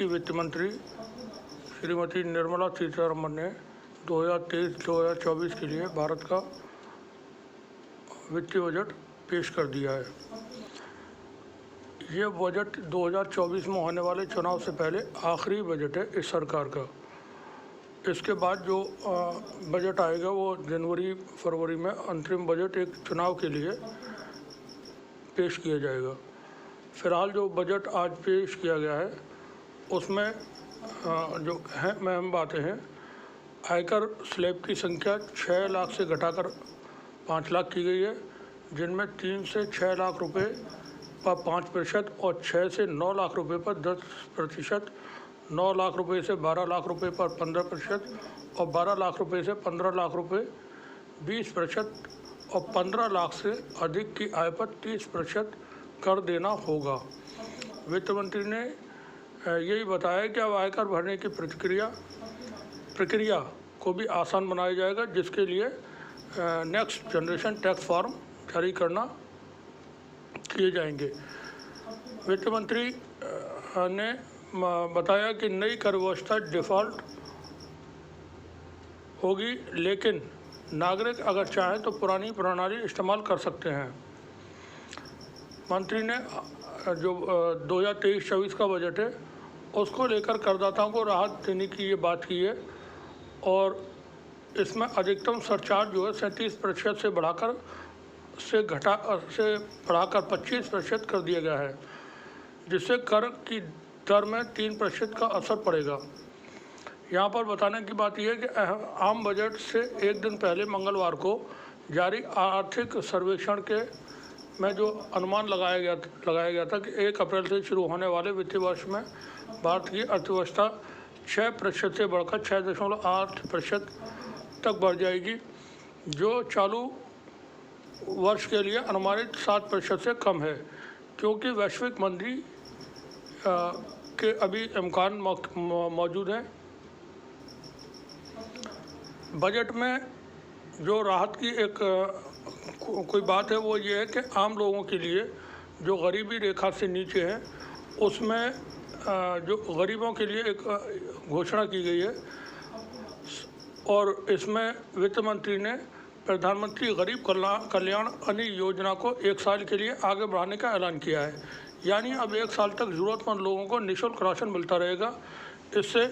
वित्त मंत्री श्रीमती निर्मला सीतारमण ने 2023-2024 के लिए भारत का वित्तीय बजट पेश कर दिया है। ये बजट 2024 में होने वाले चुनाव से पहले आखिरी बजट है इस सरकार का। इसके बाद जो बजट आएगा वो जनवरी फरवरी में अंतरिम बजट एक चुनाव के लिए पेश किया जाएगा। फ़िलहाल जो बजट आज पेश किया गया है उसमें जो अहम बातें हैं, आयकर स्लैब की संख्या 6 लाख से घटाकर 5 लाख की गई है, जिनमें 3 से 6 लाख रुपए पर 5% और 6 से 9 लाख रुपए पर 10%, 9 लाख रुपए से 12 लाख रुपए पर 15% और 12 लाख रुपए से 15 लाख रुपए 20% और 15 लाख से अधिक की आय पर 30% कर देना होगा। वित्त मंत्री ने यही बताया कि अब आयकर भरने की प्रक्रिया को भी आसान बनाया जाएगा, जिसके लिए नेक्स्ट जनरेशन टैक्स फॉर्म जारी किए जाएंगे। वित्त मंत्री ने बताया कि नई कर व्यवस्था डिफ़ॉल्ट होगी, लेकिन नागरिक अगर चाहें तो पुरानी प्रणाली इस्तेमाल कर सकते हैं। मंत्री ने जो 2023-24 का बजट है उसको लेकर करदाताओं को राहत देने की ये बात की है और इसमें अधिकतम सरचार्ज जो है 37% से बढ़ाकर 25% कर दिया गया है, जिससे कर की दर में 3% का असर पड़ेगा। यहाँ पर बताने की बात यह है कि आम बजट से एक दिन पहले मंगलवार को जारी आर्थिक सर्वेक्षण में जो अनुमान लगाया गया था कि 1 अप्रैल से शुरू होने वाले वित्तीय वर्ष में भारत की अर्थव्यवस्था 6% से बढ़कर 6.8% तक बढ़ जाएगी, जो चालू वर्ष के लिए अनुमानित 7% से कम है, क्योंकि वैश्विक मंदी के अभी इम्कान मौजूद हैं। बजट में जो राहत की एक कोई बात है वो ये है कि आम लोगों के लिए जो गरीबी रेखा से नीचे हैं उसमें जो गरीबों के लिए एक घोषणा की गई है और इसमें वित्त मंत्री ने प्रधानमंत्री गरीब कल्याण अन्न योजना को 1 साल के लिए आगे बढ़ाने का ऐलान किया है। यानी अब 1 साल तक ज़रूरतमंद लोगों को निःशुल्क राशन मिलता रहेगा। इससे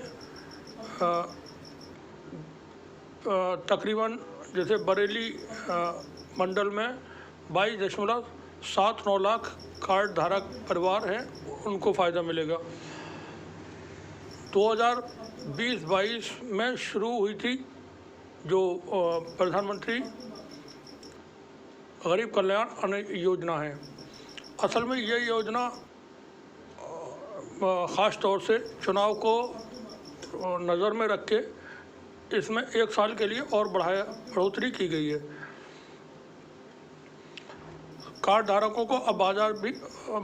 तकरीबन जैसे बरेली मंडल में 22.79 लाख कार्ड धारक परिवार हैं, उनको फ़ायदा मिलेगा। 2020-22 में शुरू हुई थी जो प्रधानमंत्री गरीब कल्याण अन्न योजना है। असल में ये योजना ख़ास तौर से चुनाव को नज़र में रख के इसमें 1 साल के लिए और बढ़ोतरी की गई है। कार्ड धारकों को अब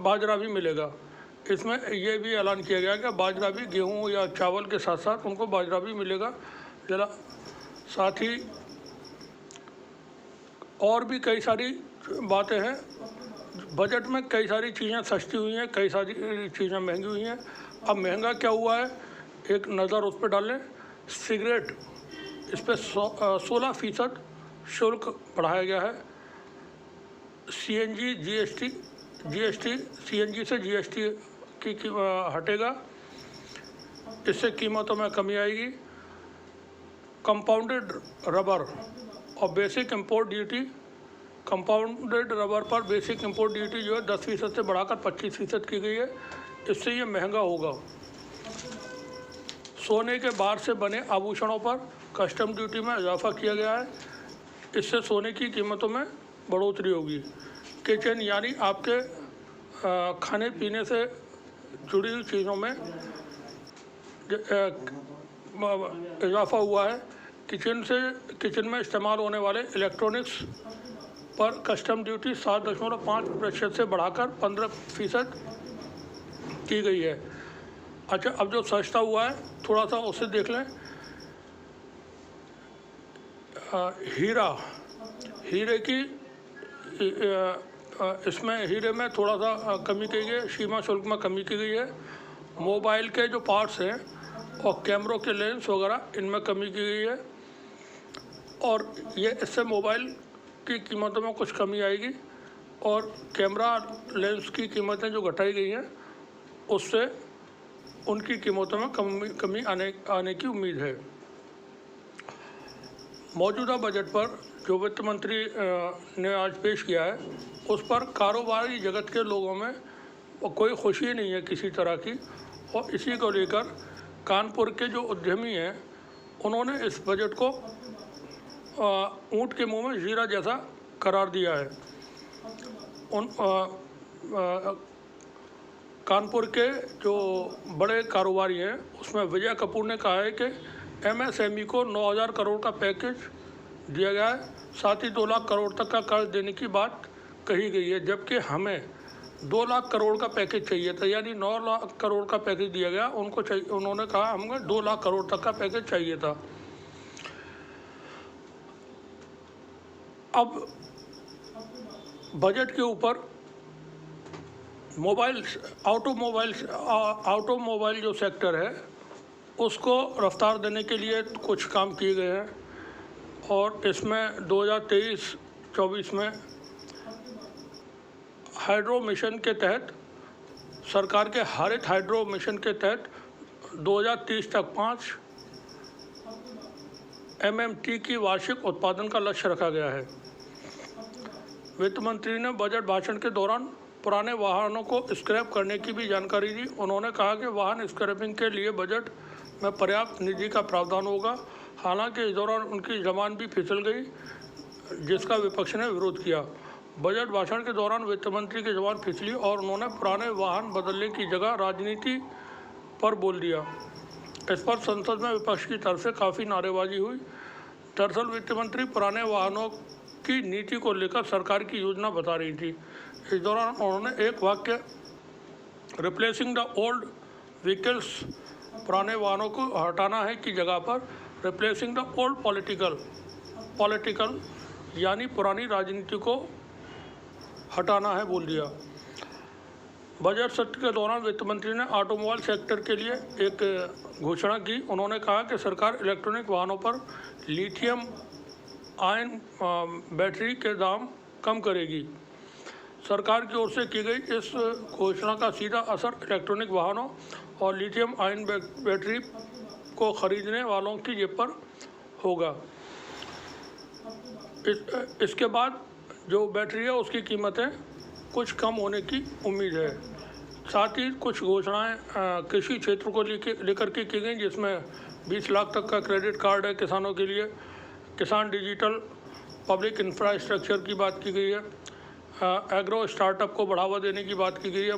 बाजरा भी मिलेगा। इसमें ये भी ऐलान किया गया कि बाजरा भी गेहूं या चावल के साथ साथ उनको बाजरा भी मिलेगा। साथ ही और भी कई सारी बातें हैं। बजट में कई सारी चीज़ें सस्ती हुई हैं, कई सारी चीज़ें महंगी हुई हैं। अब महंगा क्या हुआ है एक नज़र उस पर डाल लें। सिगरेट, इस पर 16% शुल्क बढ़ाया गया है। CNG GST CNG से GST की हटेगा, इससे कीमतों में कमी आएगी। कंपाउंडेड रबर और basic import duty, compounded rubber पर बेसिक इंपोर्ट ड्यूटी जो है 10% से बढ़ाकर 25% की गई है। इससे ये महंगा होगा। सोने के बार से बने आभूषणों पर कस्टम ड्यूटी में इजाफा किया गया है। इससे सोने की कीमतों में बढ़ोतरी होगी। किचन यानी आपके खाने पीने से जुड़ी हुई चीज़ों में इजाफा हुआ है। किचन में इस्तेमाल होने वाले इलेक्ट्रॉनिक्स पर कस्टम ड्यूटी 7.5% से बढ़ाकर 15% की गई है। अच्छा, अब जो सस्ता हुआ है थोड़ा सा उसे देख लें। हीरे की इसमें हीरे में थोड़ा सा कमी की गई है। सीमा शुल्क में कमी की गई है मोबाइल के जो पार्ट्स हैं और कैमरों के लेंस वगैरह इनमें कमी की गई है और ये इससे मोबाइल की कीमतों में कुछ कमी आएगी और कैमरा लेंस की कीमतें जो घटाई गई हैं उससे उनकी कीमतों में कमी आने की उम्मीद है। मौजूदा बजट पर जो वित्त मंत्री ने आज पेश किया है उस पर कारोबारी जगत के लोगों में कोई खुशी नहीं है किसी तरह की और इसी को लेकर कानपुर के जो उद्यमी हैं उन्होंने इस बजट को ऊँट के मुंह में जीरा जैसा करार दिया है। कानपुर के जो बड़े कारोबारी हैं उसमें विजय कपूर ने कहा है कि एमएसएमई को 9,000 करोड़ का पैकेज दिया गया है, साथ ही 2 लाख करोड़ तक का कर्ज देने की बात कही गई है, जबकि हमें 2 लाख करोड़ का पैकेज चाहिए था, यानी 9 लाख करोड़ का पैकेज दिया गया उनको चाहिए। उन्होंने कहा हमें 2 लाख करोड़ तक का पैकेज चाहिए था। अब बजट के ऊपर ऑटोमोबाइल जो सेक्टर है उसको रफ्तार देने के लिए कुछ काम किए गए हैं और इसमें 2023-24 में हाइड्रो मिशन के तहत सरकार के हरित हाइड्रो मिशन के तहत 2030 तक 5 MMT की वार्षिक उत्पादन का लक्ष्य रखा गया है। वित्त मंत्री ने बजट भाषण के दौरान पुराने वाहनों को स्क्रैप करने की भी जानकारी दी। उन्होंने कहा कि वाहन स्क्रैपिंग के लिए बजट में पर्याप्त निधि का प्रावधान होगा। हालांकि इस दौरान उनकी जबान भी फिसल गई, जिसका विपक्ष ने विरोध किया। बजट भाषण के दौरान वित्त मंत्री की जबान फिसली और उन्होंने पुराने वाहन बदलने की जगह राजनीति पर बोल दिया। इस पर संसद में विपक्ष की तरफ से काफ़ी नारेबाजी हुई। दरअसल वित्त मंत्री पुराने वाहनों की नीति को लेकर सरकार की योजना बता रही थी। इस दौरान उन्होंने एक वाक्य रिप्लेसिंग द ओल्ड व्हीकल्स, पुराने वाहनों को हटाना है की जगह पर रिप्लेसिंग द ओल्ड पॉलिटिकल यानी पुरानी राजनीति को हटाना है बोल दिया। बजट सत्र के दौरान वित्त मंत्री ने ऑटोमोबाइल सेक्टर के लिए एक घोषणा की। उन्होंने कहा कि सरकार इलेक्ट्रॉनिक वाहनों पर लिथियम आयन बैटरी के दाम कम करेगी। सरकार की ओर से की गई इस घोषणा का सीधा असर इलेक्ट्रॉनिक वाहनों और लिथियम आयन बैटरी को खरीदने वालों की जेब पर होगा। इसके बाद जो बैटरी है उसकी कीमतें कुछ कम होने की उम्मीद है। साथ ही कुछ घोषणाएं कृषि क्षेत्र को लेकर के की गई, जिसमें 20 लाख तक का क्रेडिट कार्ड है किसानों के लिए, किसान डिजिटल पब्लिक इंफ्रास्ट्रक्चर की बात की गई है, एग्रो स्टार्टअप को बढ़ावा देने की बात की गई है,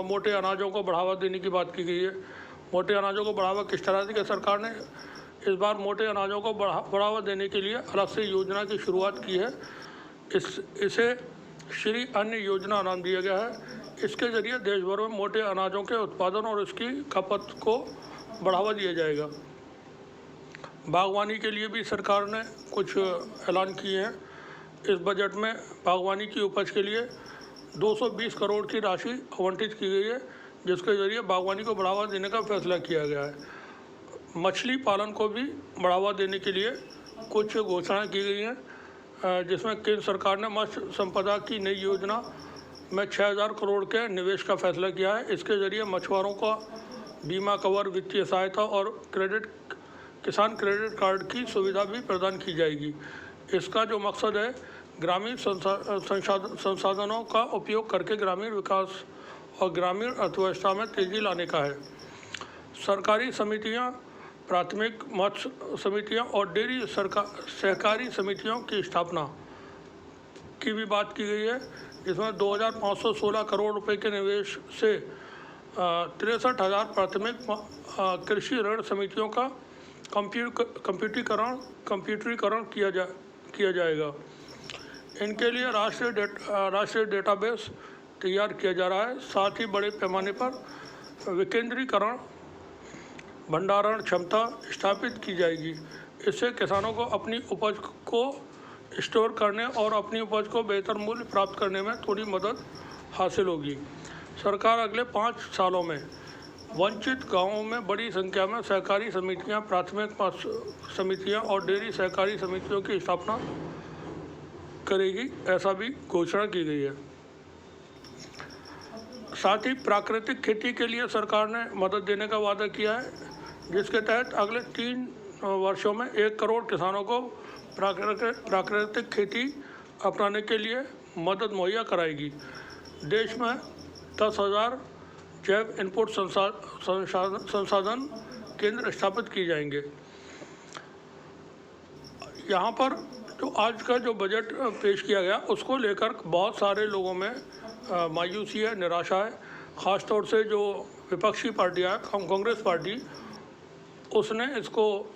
मोटे अनाजों को बढ़ावा देने की बात की गई है। मोटे अनाजों को बढ़ावा किस तरह से कि सरकार ने इस बार मोटे अनाजों को बढ़ावा देने के लिए अलग से योजना की शुरुआत की है। इसे श्री अन्न योजना नाम दिया गया है। इसके ज़रिए देश भर में मोटे अनाजों के उत्पादन और इसकी खपत को बढ़ावा दिया जाएगा। बागवानी के लिए भी सरकार ने कुछ ऐलान किए हैं। इस बजट में बागवानी की उपज के लिए 220 करोड़ की राशि आवंटित की गई है, जिसके ज़रिए बागवानी को बढ़ावा देने का फैसला किया गया है। मछली पालन को भी बढ़ावा देने के लिए कुछ घोषणाएं की गई हैं, जिसमें केंद्र सरकार ने मत्स्य संपदा की नई योजना में 6,000 करोड़ के निवेश का फैसला किया है। इसके ज़रिए मछुआरों का बीमा कवर, वित्तीय सहायता और किसान क्रेडिट कार्ड की सुविधा भी प्रदान की जाएगी। इसका जो मकसद है ग्रामीण संसाधनों का उपयोग करके ग्रामीण विकास और ग्रामीण अर्थव्यवस्था में तेजी लाने का है। सरकारी समितियां, प्राथमिक मत्स्य समितियां और डेयरी सहकारी समितियों की स्थापना की भी बात की गई है, जिसमें 2,516 करोड़ रुपए के निवेश से 63,000 प्राथमिक कृषि ऋण समितियों का कंप्यूटरीकरण किया जाएगा। इनके लिए राष्ट्रीय डेटाबेस तैयार किया जा रहा है। साथ ही बड़े पैमाने पर विकेंद्रीकरण भंडारण क्षमता स्थापित की जाएगी। इससे किसानों को अपनी उपज को स्टोर करने और अपनी उपज को बेहतर मूल्य प्राप्त करने में थोड़ी मदद हासिल होगी। सरकार अगले 5 सालों में वंचित गांवों में बड़ी संख्या में सहकारी समितियां, प्राथमिक समितियां और डेयरी सहकारी समितियों की स्थापना करेगी, ऐसा भी घोषणा की गई है। साथ ही प्राकृतिक खेती के लिए सरकार ने मदद देने का वादा किया है, जिसके तहत अगले 3 वर्षों में 1 करोड़ किसानों को प्राकृतिक खेती अपनाने के लिए मदद मुहैया कराएगी। देश में 10,000 जैव इनपुट संसाधन केंद्र स्थापित किए जाएंगे। यहाँ पर जो आज का जो बजट पेश किया गया, उसको लेकर बहुत सारे लोगों में मायूसी है, निराशा है। ख़ास तौर से जो विपक्षी पार्टियाँ है, कांग्रेस पार्टी, उसने इसको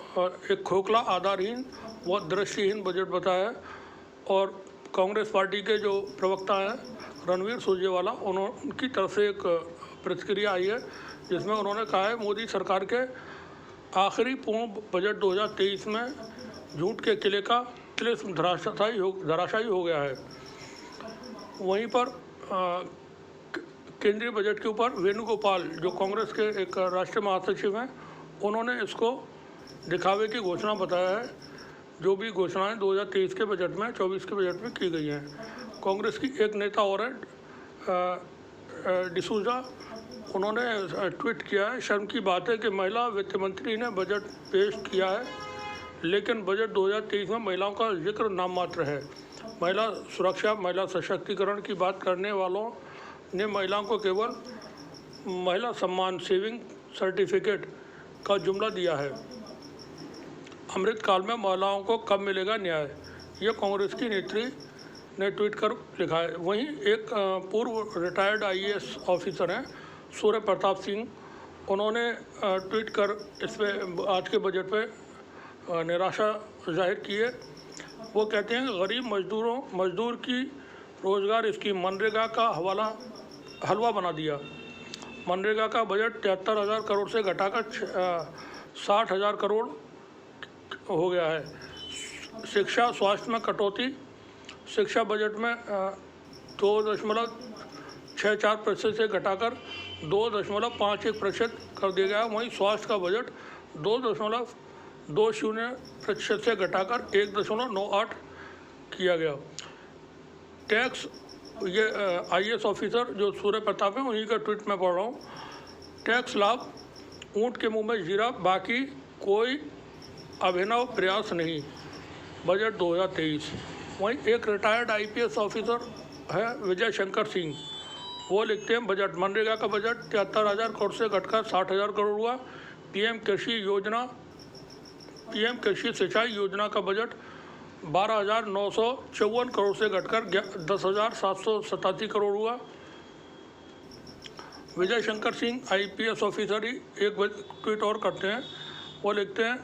एक खोखला, आधारहीन व दृष्टिहीन बजट बताया है। और कांग्रेस पार्टी के जो प्रवक्ता हैं रणवीर सुरजेवाला, उनकी तरफ से एक प्रतिक्रिया आई है, जिसमें उन्होंने कहा है मोदी सरकार के आखिरी पूर्ण बजट 2023 में झूठ के किले का तिलिस्म धराशायी हो गया है। वहीं पर केंद्रीय बजट के ऊपर वेणुगोपाल, जो कांग्रेस के एक राष्ट्रीय महासचिव हैं, उन्होंने इसको दिखावे की घोषणा बताया है। जो भी घोषणाएं 2023 के बजट में, 24 के बजट में की गई हैं। कांग्रेस की एक नेता और है डिसूजा, उन्होंने ट्वीट किया है, शर्म की बात है कि महिला वित्त मंत्री ने बजट पेश किया है, लेकिन बजट 2023 में महिलाओं का जिक्र नाम मात्र है। महिला सुरक्षा, महिला सशक्तिकरण की बात करने वालों ने महिलाओं को केवल महिला सम्मान सेविंग सर्टिफिकेट का जुमला दिया है। अमृतकाल में महिलाओं को कब मिलेगा न्याय, यह कांग्रेस की नेत्री ने ट्वीट कर लिखा है। वहीं एक पूर्व रिटायर्ड IAS ऑफिसर हैं सूर्य प्रताप सिंह, उन्होंने ट्वीट कर इस पे आज के बजट पे निराशा जाहिर की है। वो कहते हैं गरीब मजदूर की रोज़गार स्कीम मनरेगा का हलवा बना दिया। मनरेगा का बजट 73,000 करोड़ से घटाकर 60,000 करोड़ हो गया है। शिक्षा स्वास्थ्य में कटौती, शिक्षा बजट में 2.64% से घटाकर 2.51% कर दिया गया। वहीं स्वास्थ्य का बजट 2.20% से घटाकर 1.98 किया गया। टैक्स, ये IAS ऑफिसर जो सूर्य प्रताप है, उन्हीं का ट्वीट में पढ़ रहा हूँ। टैक्स लाभ ऊँट के मुंह में जीरा, बाकी कोई अभिनव प्रयास नहीं, बजट 2023। वहीं एक रिटायर्ड IPS ऑफिसर है विजय शंकर सिंह, वो लिखते हैं बजट मनरेगा का बजट 73,000 करोड़ से घटकर 60,000 करोड़ हुआ। PM कृषि सिंचाई योजना का बजट 12,954 करोड़ से घटकर 10,787 करोड़ हुआ। विजय शंकर सिंह IPS ऑफिसर ही एक ट्वीट और करते हैं, वो लिखते हैं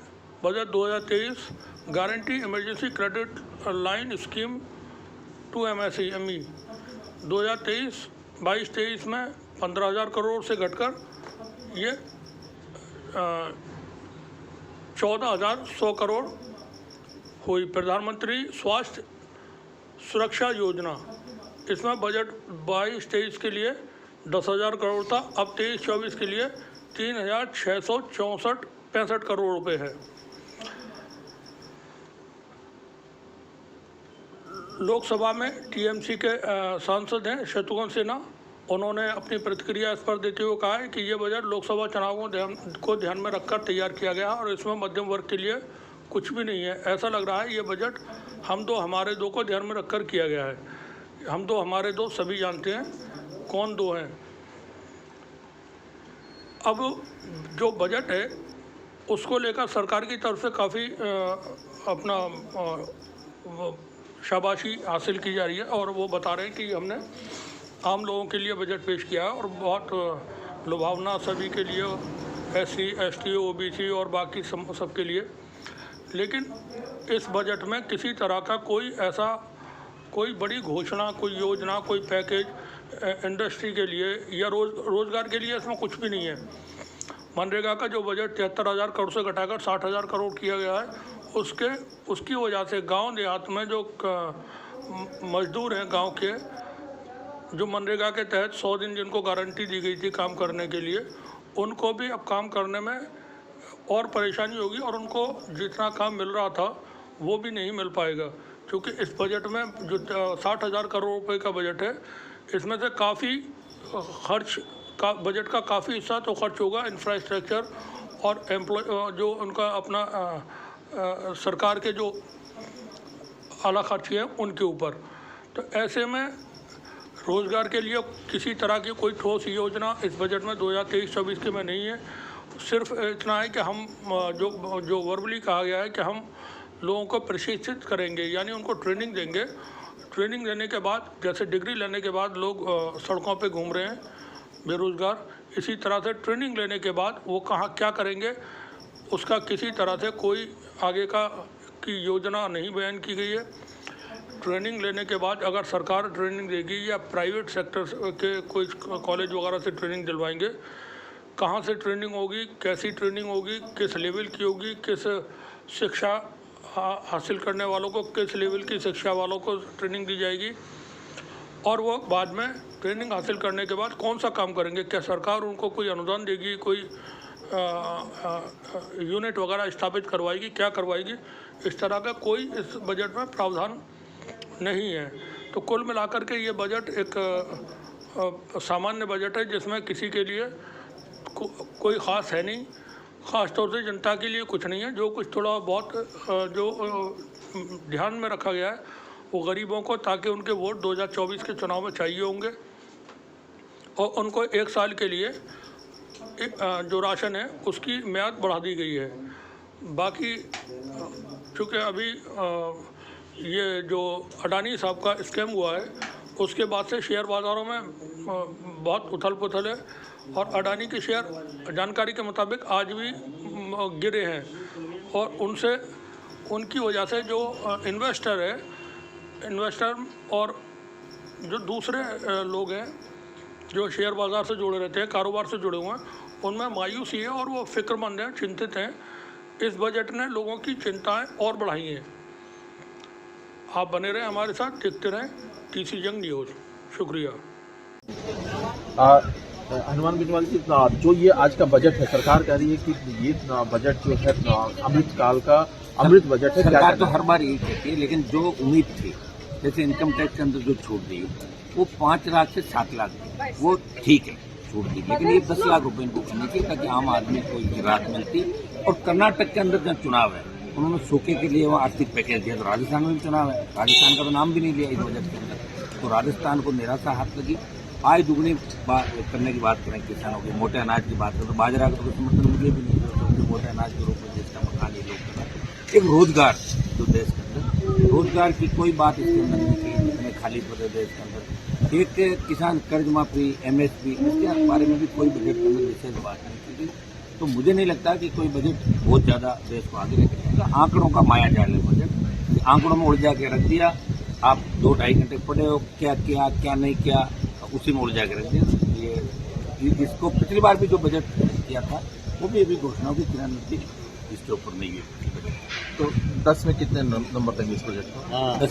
budget 2023 guarantee emergency credit line scheme to MSME 2023-22-23 में 15,000 करोड़ से घटकर ये 14,100 करोड़ हुई। प्रधानमंत्री स्वास्थ्य सुरक्षा योजना, इसमें बजट 22-23 के लिए 10,000 करोड़ था, अब 23-24 के लिए 3,665 करोड़ रुपए है। लोकसभा में TMC के सांसद हैं शत्रुघ्न सिन्हा, उन्होंने अपनी प्रतिक्रिया इस पर देते हुए कहा है कि ये बजट लोकसभा चुनावों को ध्यान में रखकर तैयार किया गया और इसमें मध्यम वर्ग के लिए कुछ भी नहीं है। ऐसा लग रहा है ये बजट हम दो हमारे दो को ध्यान में रखकर किया गया है। हम दो हमारे दो सभी जानते हैं कौन दो हैं। अब जो बजट है उसको लेकर सरकार की तरफ से काफ़ी अपना शाबाशी हासिल की जा रही है और वो बता रहे हैं कि हमने आम लोगों के लिए बजट पेश किया है और बहुत लुभावना सभी के लिए, SC ST OBC और बाकी सबके लिए। लेकिन इस बजट में किसी तरह का कोई बड़ी घोषणा, कोई योजना, कोई पैकेज इंडस्ट्री के लिए या रोज़गार के लिए इसमें कुछ भी नहीं है। मनरेगा का जो बजट 73,000 करोड़ से घटाकर 60,000 करोड़ किया गया है, उसकी वजह से गांव देहात में जो मजदूर हैं गांव के, जो मनरेगा के तहत 100 दिन जिनको गारंटी दी गई थी काम करने के लिए, उनको भी अब काम करने में और परेशानी होगी और उनको जितना काम मिल रहा था वो भी नहीं मिल पाएगा, क्योंकि इस बजट में जो 60,000 करोड़ रुपए का बजट है, इसमें से काफ़ी खर्च का बजट का काफ़ी हिस्सा तो खर्च होगा इंफ्रास्ट्रक्चर और एम्प्लॉय जो उनका अपना सरकार के जो आला खर्च हैं उनके ऊपर। तो ऐसे में रोज़गार के लिए किसी तरह की कोई ठोस योजना इस बजट में 2023-24 के में नहीं है। सिर्फ इतना है कि हम जो वर्बली कहा गया है कि हम लोगों को प्रशिक्षित करेंगे, यानी उनको ट्रेनिंग देंगे। ट्रेनिंग देने के बाद, जैसे डिग्री लेने के बाद लोग सड़कों पे घूम रहे हैं बेरोज़गार, इसी तरह से ट्रेनिंग लेने के बाद वो कहाँ क्या करेंगे उसका किसी तरह से कोई आगे की योजना नहीं बयान की गई है। ट्रेनिंग लेने के बाद अगर सरकार ट्रेनिंग देगी या प्राइवेट सेक्टर के कोई कॉलेज वगैरह से ट्रेनिंग दिलवाएंगे, कहाँ से ट्रेनिंग होगी, कैसी ट्रेनिंग होगी, किस लेवल की होगी, किस शिक्षा हासिल करने वालों को, किस लेवल की शिक्षा वालों को ट्रेनिंग दी जाएगी, और वो बाद में ट्रेनिंग हासिल करने के बाद कौन सा काम करेंगे, क्या सरकार उनको कोई अनुदान देगी, कोई यूनिट वगैरह स्थापित करवाएगी, क्या करवाएगी, इस तरह का कोई इस बजट में प्रावधान नहीं है। तो कुल मिलाकर के ये बजट एक सामान्य बजट है जिसमें किसी के लिए कोई ख़ास है नहीं, ख़ास तौर से जनता के लिए कुछ नहीं है। जो कुछ थोड़ा बहुत जो ध्यान में रखा गया है वो गरीबों को, ताकि उनके वोट 2024 के चुनाव में चाहिए होंगे और उनको 1 साल के लिए जो राशन है उसकी म्याद बढ़ा दी गई है। बाकी चूँकि अभी ये जो अडानी साहब का स्कैम हुआ है उसके बाद से शेयर बाज़ारों में बहुत उथल पुथल है और अडानी के शेयर जानकारी के मुताबिक आज भी गिरे हैं और उनकी वजह से जो इन्वेस्टर और जो दूसरे लोग हैं जो शेयर बाज़ार से जुड़े रहते हैं, कारोबार से जुड़े हुए हैं, उनमें मायूसी है और वो फिक्रमंद हैं, चिंतित हैं। इस बजट ने लोगों की चिंताएं और बढ़ाई हैं। आप बने रहें हमारे साथ, देखते रहें TC जंग न्यूज़। शुक्रिया। हनुमान बिजवाल जी, जो ये आज का बजट है, सरकार कह रही है कि ये बजट जो है अमृत काल का अमृत बजट है। सरकार तो हर बार यही कहती है, लेकिन जो उम्मीद थी, जैसे इनकम टैक्स के अंदर जो छूट दी वो 5 लाख से 7 लाख दी, वो ठीक है छूट दी, लेकिन ये 10 लाख रुपए इनको करनी चाहिए ताकि आम आदमी को राहत मिलती। और कर्नाटक के अंदर जब चुनाव है उन्होंने सूखे के लिए वो आर्थिक पैकेज दिया, तो राजस्थान में भी चुनाव है, राजस्थान का तो नाम भी नहीं लिया इस बजट के अंदर, तो राजस्थान को निराशा हाथ लगी। आय दुगनी करने की बात करें किसानों की, मोटे अनाज की बात करें तो बाजरा का तो समर्थन मुझे भी नहीं, तो मोटे अनाज के रूप में जिसका मकान ये लोग एक रोजगार जो देश के अंदर, रोजगार की कोई बात इसके अंदर नहीं थी, इतने खाली पड़े देश के अंदर। एक किसान कर्ज माफी, MSP, इसके बारे में भी कोई बजट के अंदर विशेष बात नहीं की गई। तो मुझे नहीं लगता कि कोई बजट बहुत ज़्यादा देश को आगे लेके, आंकड़ों का माया जाल है बजट, आंकड़ों में उलझा के रख दिया। आप 2-2.5 घंटे पढ़े हो, क्या किया क्या नहीं किया, उसी में उलझा के रख दिया। ये इसको पिछली बार भी जो बजट किया था वो भी अभी घोषणाओं की क्रियान्वित इसके ऊपर नहीं है। तो 10 में कितने नंबर देंगे इस बजट को? 10